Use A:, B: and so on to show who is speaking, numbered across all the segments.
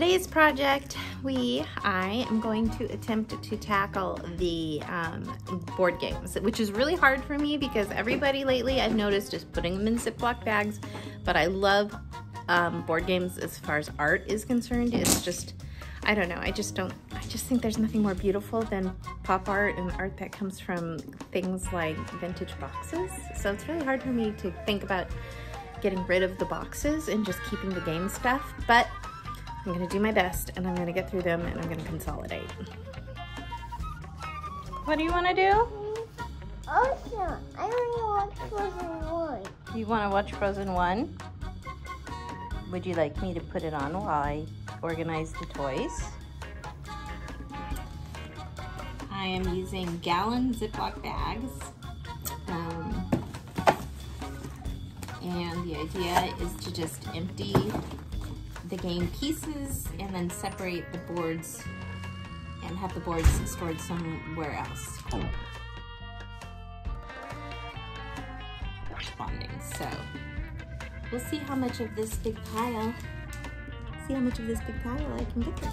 A: today's project, I am going to attempt to tackle the board games, which is really hard for me because everybody lately I've noticed is putting them in Ziploc bags, but I love board games as far as art is concerned. It's just, I don't know, I just think there's nothing more beautiful than pop art and art that comes from things like vintage boxes. So it's really hard for me to think about getting rid of the boxes and just keeping the game stuff, but I'm gonna do my best and I'm gonna get through them and I'm gonna consolidate. What do you wanna do?
B: Awesome. I wanna watch Frozen 1.
A: You wanna watch Frozen 1? Would you like me to put it on while I organize the toys? I am using gallon Ziploc bags. And the idea is to just empty the game pieces and then separate the boards and have the boards stored somewhere else. Corresponding. So we'll see how much of this big pile, I can get through.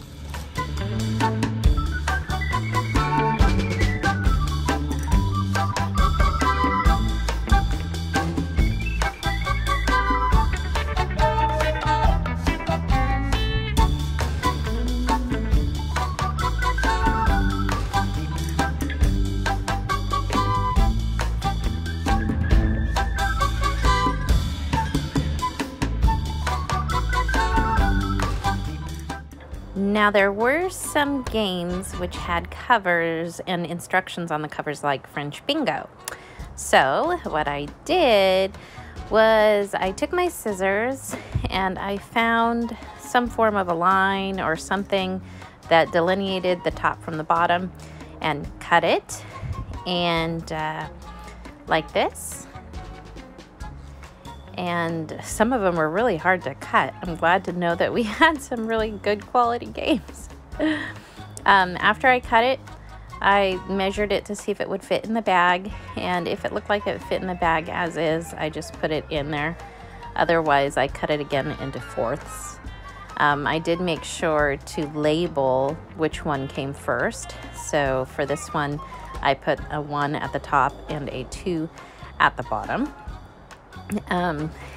A: Now there were some games which had covers and instructions on the covers like French Bingo. So what I did was I took my scissors and I found some form of a line or something that delineated the top from the bottom and cut it and like this. And some of them were really hard to cut. I'm glad to know that we had some really good quality games. After I cut it, I measured it to see if it would fit in the bag, and if it looked like it fit in the bag as is, I just put it in there. Otherwise, I cut it again into fourths. I did make sure to label which one came first. So for this one, I put a 1 at the top and a 2 at the bottom.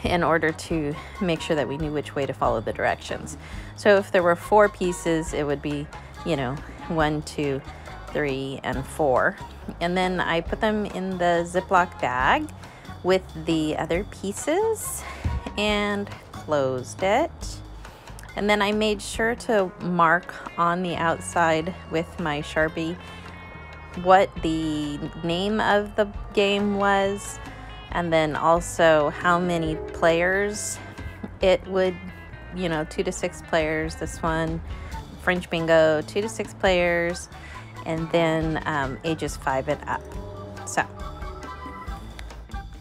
A: In order to make sure that we knew which way to follow the directions. So if there were 4 pieces, it would be, 1, 2, 3, and 4. And then I put them in the Ziploc bag with the other pieces and closed it. And then I made sure to mark on the outside with my Sharpie what the name of the game was, and then also how many players it would, 2 to 6 players, this one, French Bingo, 2 to 6 players, and then ages 5 and up. So,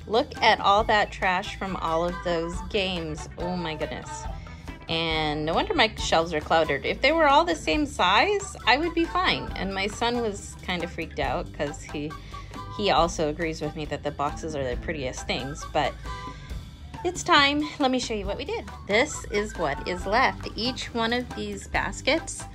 A: look at all that trash from all of those games. Oh my goodness. And no wonder my shelves are cluttered. If they were all the same size, I would be fine. And my son was kind of freaked out because he also agrees with me that the boxes are the prettiest things, but it's time. Let me show you what we did. This is what is left. Each one of these baskets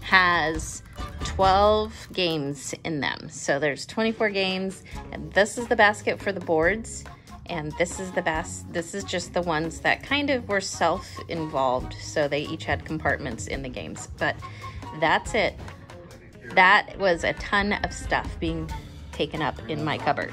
A: has 12 games in them. So there's 24 games, and this is the basket for the boards, and this is just the ones that kind of were self-involved, so they each had compartments in the games. But that's it. That was a ton of stuff being taken up in my cupboard.